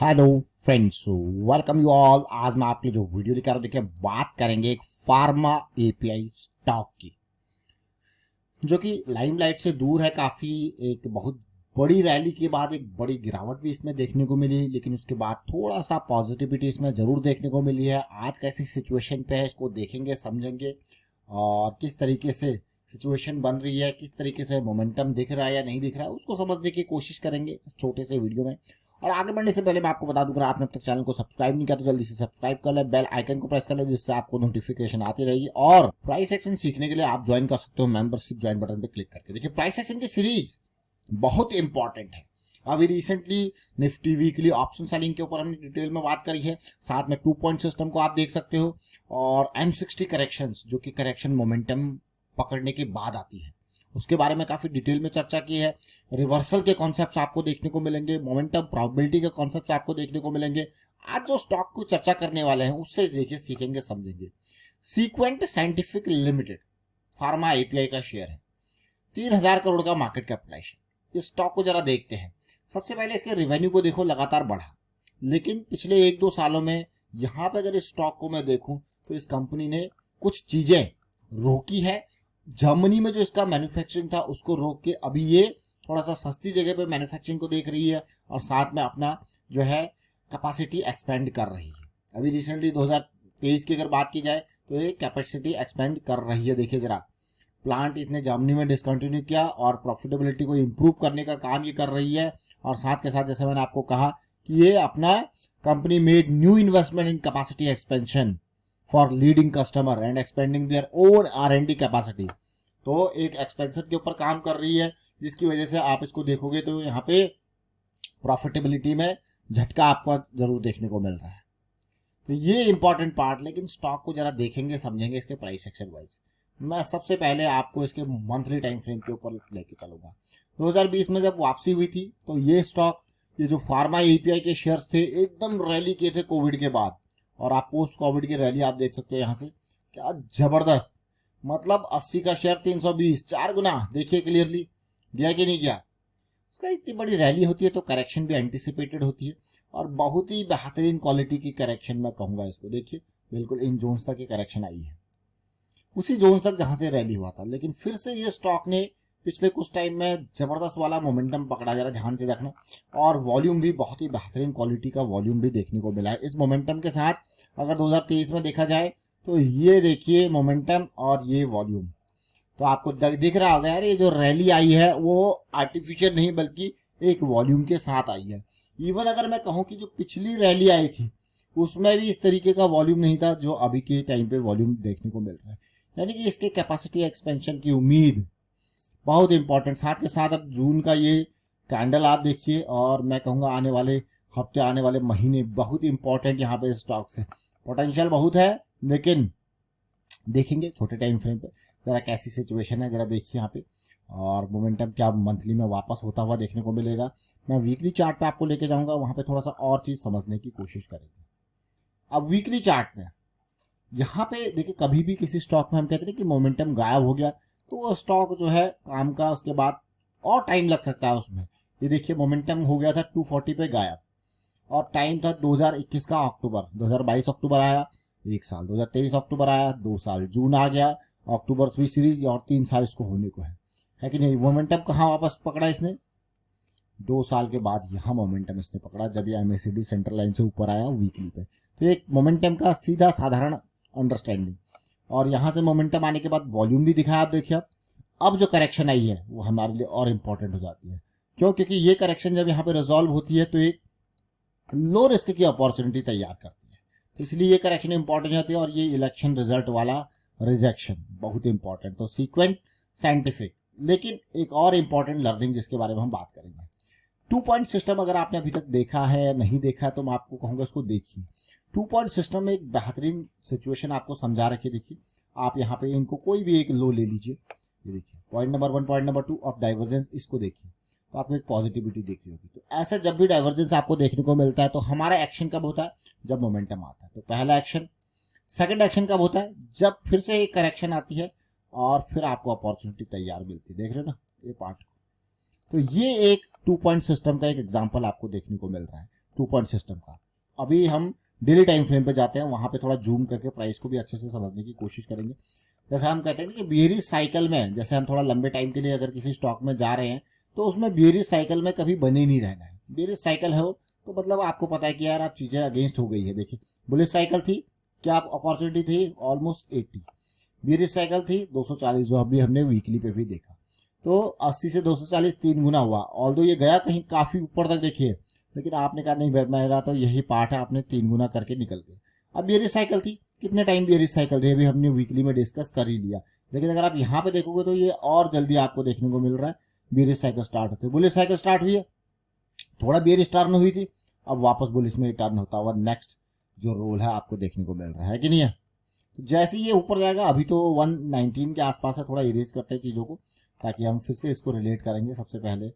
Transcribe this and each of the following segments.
Hello friends, welcome you all. आज मैं आपके जो वीडियो दिखा रहा हूँ, देखिए बात करेंगे एक फार्मा एपीआई स्टॉक की, जो कि लाइमलाइट से दूर है काफ़ी। एक बहुत बड़ी रैली के बाद एक बड़ी गिरावट भी इसमें देखने को मिली, लेकिन उसके बाद थोड़ा सा पॉजिटिविटी इसमें ज़रूर देखने को मिली है। आज कैसी सिचुएशन पे है इसको देखेंगे, समझेंगे, और किस तरीके से सिचुएशन बन रही है, किस तरीके से मोमेंटम दिख रहा है या नहीं दिख रहा है, उसको समझने की कोशिश करेंगे इस छोटे से वीडियो में। और आगे बढ़ने से पहले मैं आपको बता दूं, अगर आपने अब तक चैनल को सब्सक्राइब नहीं किया तो जल्दी से सब्सक्राइब कर ले, बेल आइकन को प्रेस कर ले, जिससे आपको नोटिफिकेशन आती रहेगी। और प्राइस एक्शन सीखने के लिए आप ज्वाइन कर सकते हो मेंबरशिप ज्वाइन बटन पे क्लिक करके। देखिए प्राइस एक्शन की सीरीज बहुत इंपॉर्टेंट है। अभी recently Nifty weekly option selling के ऊपर हमने डिटेल में बात करी है, साथ में 2 पॉइंट सिस्टम को आप देख सकते हो, और M60 करेक्शंस, जो कि करेक्शन मोमेंटम पकड़ने के बाद आती है, उसके बारे में काफी डिटेल में चर्चा की है। रिवर्सल के कॉन्सेप्ट्स आपको देखने को मिलेंगे, मोमेंटम प्रोबेबिलिटी के कॉन्सेप्ट्स आपको देखने को मिलेंगे। आज जो स्टॉक को चर्चा करने वाले हैं उससे देखिए सीखेंगे, समझेंगे। Sequent Scientific Limited pharma API का शेयर है, 3,000 करोड़ का मार्केट कैपिटलाइजेशन। इस स्टॉक को जरा देखते हैं। सबसे पहले इसके रेवेन्यू को देखो, लगातार बढ़ा, लेकिन पिछले 1-2 सालों में यहाँ पे अगर इस स्टॉक को मैं देखूं तो इस कंपनी ने कुछ चीजें रोकी है। जर्मनी में जो इसका मैन्युफैक्चरिंग था उसको रोक के अभी ये थोड़ा सा सस्ती जगह पे मैन्युफैक्चरिंग को देख रही है, और साथ में अपना जो है कैपेसिटी एक्सपेंड कर रही है। अभी रिसेंटली 2023 की अगर बात की जाए तो ये कैपेसिटी एक्सपेंड कर रही है। देखिए जरा, प्लांट इसने जर्मनी में डिसकंटिन्यू किया और प्रॉफिटेबिलिटी को इम्प्रूव करने का काम ये कर रही है। और साथ के साथ जैसे मैंने आपको कहा कि ये अपना company made new investment in capacity expansion for leading customer and expanding their own R&D capacity. तो एक एक्सपेंशन के ऊपर काम कर रही है, जिसकी वजह से आप इसको देखोगे तो यहाँ पे प्रॉफिटेबिलिटी में झटका आपको जरूर देखने को मिल रहा है। तो ये इंपॉर्टेंट पार्ट। लेकिन स्टॉक को जरा देखेंगे, समझेंगे इसके प्राइस एक्शन वाइज। मैं सबसे पहले आपको इसके मंथली टाइम फ्रेम के ऊपर लेके चलूंगा। 2020 में जब वापसी हुई थी तो ये स्टॉक, ये जो फार्मा एपीआई के शेयर्स थे, एकदम रैली किए थे कोविड के बाद। और आप पोस्ट कोविड की रैली आप देख सकते हो यहाँ से, क्या जबरदस्त। मतलब 80 का शेयर 320, 4 गुना। देखिए क्लियरली गया कि नहीं गया। उसका इतनी बड़ी रैली होती है तो करेक्शन भी एंटिसिपेटेड होती है, और बहुत ही बेहतरीन क्वालिटी की करेक्शन मैं कहूंगा इसको। देखिए बिल्कुल इन जोन्स तक की करेक्शन आई है, उसी जोन्स तक जहां से रैली हुआ था। लेकिन फिर से ये स्टॉक ने पिछले कुछ टाइम में जबरदस्त वाला मोमेंटम पकड़ा, जरा ध्यान से देखना। और वॉल्यूम भी बहुत ही बेहतरीन क्वालिटी का वॉल्यूम भी देखने को मिला है इस मोमेंटम के साथ। अगर 2023 में देखा जाए तो ये देखिए मोमेंटम और ये वॉल्यूम, तो आपको दिख रहा होगा यार, ये जो रैली आई है वो आर्टिफिशियल नहीं बल्कि एक वॉल्यूम के साथ आई है। इवन अगर मैं कहूँ कि जो पिछली रैली आई थी उसमें भी इस तरीके का वॉल्यूम नहीं था जो अभी के टाइम पे वॉल्यूम देखने को मिल रहा है। यानी कि इसके कैपेसिटी एक्सपेंशन की उम्मीद बहुत इंपॉर्टेंट। साथ के साथ अब जून का ये कैंडल आप देखिए, और मैं कहूँगा आने वाले हफ्ते, आने वाले महीने बहुत इंपॉर्टेंट यहाँ पे स्टॉक से। पोटेंशियल बहुत है, लेकिन देखेंगे छोटे टाइम फ्रेम पे जरा कैसी सिचुएशन है, जरा देखिए यहाँ पे। और मोमेंटम क्या मंथली में वापस होता हुआ देखने को मिलेगा। मैं वीकली चार्ट पे आपको लेके जाऊंगा, वहां पे थोड़ा सा और चीज समझने की कोशिश करेंगे। अब वीकली चार्ट में यहाँ पे देखिए, कभी भी किसी स्टॉक में हम कहते हैं कि मोमेंटम गायब हो गया तो वो स्टॉक जो है काम का, उसके बाद और टाइम लग सकता है उसमें। ये देखिए मोमेंटम हो गया था 240 पे गायब, और टाइम था 2021 का अक्टूबर, 2022 अक्टूबर आया 1 साल, 2023 अक्टूबर आया 2 साल, जून आ गया, अक्टूबर भी सीरीज, और 3 साल इसको होने को है कि नहीं। मोमेंटम कहाँ वापस पकड़ा इसने? 2 साल के बाद यहाँ मोमेंटम इसने पकड़ा, जब ये MACD सेंट्रल लाइन से ऊपर आया वीकली पे। तो एक मोमेंटम का सीधा साधारण अंडरस्टैंडिंग, और यहाँ से मोमेंटम आने के बाद वॉल्यूम भी दिखाया। आप देखिए अब जो करेक्शन आई है वो हमारे लिए और इम्पोर्टेंट हो जाती है। क्यों? क्योंकि ये करेक्शन जब यहाँ पे रिजॉल्व होती है तो एक लो रिस्क की अपॉर्चुनिटी तैयार करती है, तो इसलिए ये करेक्शन इंपॉर्टेंट होती है। और ये इलेक्शन रिजल्ट वाला रिजेक्शन बहुत इंपॉर्टेंट। तो सीक्वेंट साइंटिफिक। लेकिन एक और इंपॉर्टेंट लर्निंग जिसके बारे में हम बात करेंगे, 2 पॉइंट सिस्टम। अगर आपने अभी तक देखा है, नहीं देखा है, तो मैं आपको कहूंगा उसको देखिए। 2 पॉइंट सिस्टम में एक बेहतरीन सिचुएशन आपको समझा रखी। देखिए आप यहाँ पे इनको कोई भी एक लो ले लीजिए, ये देखिए पॉइंट नंबर 1, पॉइंट नंबर 2 और डाइवर्जेंस, इसको देखिए तो आपको एक पॉजिटिविटी दिख रही होगी। तो ऐसा जब भी डाइवर्जेंस आपको देखने को मिलता है तो हमारा एक्शन कब होता है? जब मोमेंटम आता है। तो पहला एक्शन। सेकंड एक्शन कब होता है? जब फिर से एक करेक्शन आती है और फिर आपको अपॉर्चुनिटी तैयार मिलती है। देख रहे हो ना ये पार्ट को? तो ये एक 2 पॉइंट सिस्टम का एक एग्जांपल आपको देखने को मिल रहा है। 2 पॉइंट सिस्टम का। अभी हम डेली टाइम फ्रेम पे जाते हैं, वहां पे थोड़ा जूम करके प्राइस को भी अच्छे से समझने की कोशिश करेंगे। जैसे हम कहते हैं कि बियरिश साइकिल में, जैसे हम थोड़ा लंबे टाइम के लिए अगर किसी स्टॉक में जा रहे हैं तो उसमें बियरिश साइकिल में कभी बने नहीं रहना है। बियरिश साइकिल है तो मतलब आपको पता है कि यार आप चीजें अगेंस्ट हो गई है। देखिए बुलिश साइकिल थी, क्या अपॉर्चुनिटी थी ऑलमोस्ट 80, बियरिश साइकिल थी 240, जो अभी हमने वीकली पे भी देखा। तो 80 से 240 3 गुना हुआ। ऑल्दो ये गया कहीं काफी ऊपर तक देखिए, लेकिन आपने कहा नहीं मेरा तो यही पार्ट है, आपने 3 गुना करके निकल गए। अब बियरिश साइकिल थी, कितने टाइम बियरिश साइकिल रही अभी हमने वीकली में डिस्कस कर ही लिया। लेकिन अगर आप यहाँ पे देखोगे तो ये और जल्दी आपको देखने को मिल रहा है बियरिश साइकिल स्टार्ट होते। बुलिश साइकिल स्टार्ट हुई है, थोड़ा बियरिश टर्न हुई थी, अब वापस बुलिश में टर्न होता हुआ नेक्स्ट जो रोल है आपको देखने को मिल रहा है कि नहीं है। तो जैसे ही ये ऊपर जाएगा, अभी तो 119 के आसपास है, थोड़ा इरेज करते हैं चीज़ों को ताकि हम फिर से इसको रिलेट करेंगे। सबसे पहले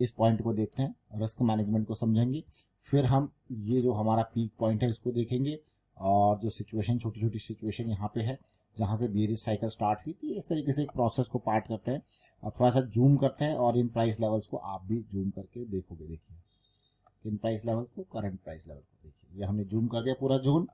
इस पॉइंट को देखते हैं, रिस्क मैनेजमेंट को समझेंगे, फिर हम ये जो हमारा पीक पॉइंट है इसको देखेंगे, और जो सिचुएशन छोटी छोटी सिचुएशन यहाँ पे है जहाँ से बियरिश साइकिल स्टार्ट हुई थी, इस तरीके से एक प्रोसेस को पार्ट करते हैं और थोड़ा सा जूम करते हैं, और इन प्राइस लेवल्स को आप भी जूम करके देखोगे। देखिए इन प्राइस लेवल को, करंट प्राइस लेवल को देखिए, ये हमने जूम कर दिया पूरा जोन,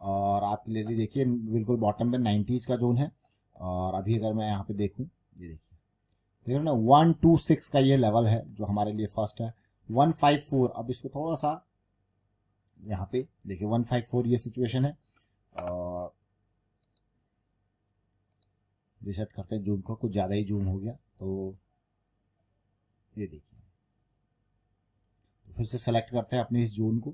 और आप क्लियरली देखिए बिल्कुल बॉटम पे 90s का जोन है। और अभी अगर मैं यहाँ पे देखूँ, ये देखिए ना 126 का ये लेवल है जो हमारे लिए फर्स्ट है। 154, अब इसको थोड़ा सा यहाँ पे देखिए 154 ये सिचुएशन है, और रिसेट करते हैं जूम को, कुछ ज़्यादा ही जूम हो गया तो ये देखिए, फिर से सेलेक्ट करते हैं अपने इस जोन को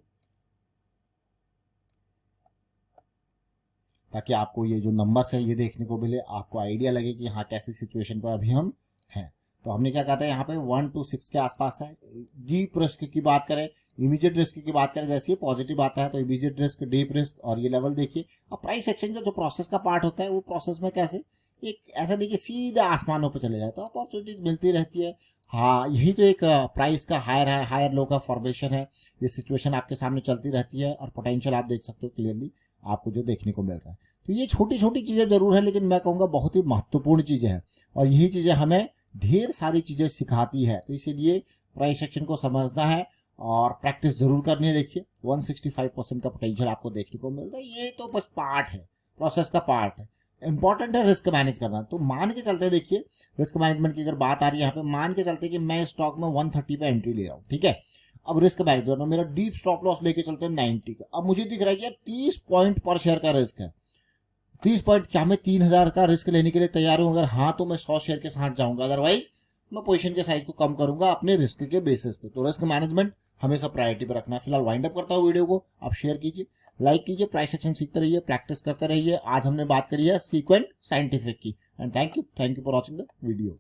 ताकि आपको ये जो नंबर्स है ये देखने को मिले, आपको आइडिया लगे कि हाँ कैसी सिचुएशन पर अभी हम हैं। तो हमने क्या कहते हैं यहाँ पे 126 के आसपास है। डीप रिस्क की बात करें, इमीडिएट रिस्क की बात करें, जैसे ही पॉजिटिव आता है तो इमीडिएट रिस्क, डीप रिस्क, और ये लेवल देखिए। अब प्राइस एक्शन का जो प्रोसेस का पार्ट होता है वो प्रोसेस में कैसे एक ऐसा देखिए सीधा आसमानों पर चले जाता है, अपॉर्चुनिटीज मिलती रहती है। हाँ यही तो एक प्राइस का हायर है, हायर लो का फॉर्मेशन है। ये सिचुएशन आपके सामने चलती रहती है और पोटेंशियल आप देख सकते हो क्लियरली आपको जो देखने को मिल रहा है। तो ये छोटी छोटी चीज़ें जरूर है, लेकिन मैं कहूँगा बहुत ही महत्वपूर्ण चीज़ें हैं, और यही चीज़ें हमें ढेर सारी चीज़ें सिखाती है। तो इसीलिए प्राइस एक्शन को समझना है और प्रैक्टिस जरूर करनी है। देखिए 165% का पोटेंशियल आपको देखने को मिल रहा है, ये तो बस पार्ट है, प्रोसेस का पार्ट है। इंपॉर्टेंट है रिस्क मैनेज करना। तो मान के चलते देखिए रिस्क मैनेजमेंट की अगर बात आ रही है यहाँ पे, मान के चलते कि मैं स्टॉक में 130 पे एंट्री ले रहा हूँ, ठीक है। अब रिस्क मैनेजमेंट में मेरा डीप स्टॉप लॉस लेके चलते हैं 90 का। अब मुझे दिख रहा है कि यार 30 पॉइंट पर शेयर का रिस्क है, 30 पॉइंट, क्या मैं 3000 का रिस्क लेने के लिए तैयार हूं? अगर हाँ तो मैं 100 शेयर के साथ जाऊंगा, अदरवाइज मैं पोजीशन के साइज को कम करूंगा अपने रिस्क के बेसिस पे। तो रिस्क मैनेजमेंट हमेशा प्रायोरिटी पे रखना है। फिलहाल वाइंड अप करता हूँ वीडियो को, आप शेयर कीजिए, लाइक कीजिए, प्राइस एक्शन सीखते रहिए, प्रैक्टिस करते रहिए। आज हमने बात करी है सीक्वेंट साइंटिफिक की। And thank you for watching the video.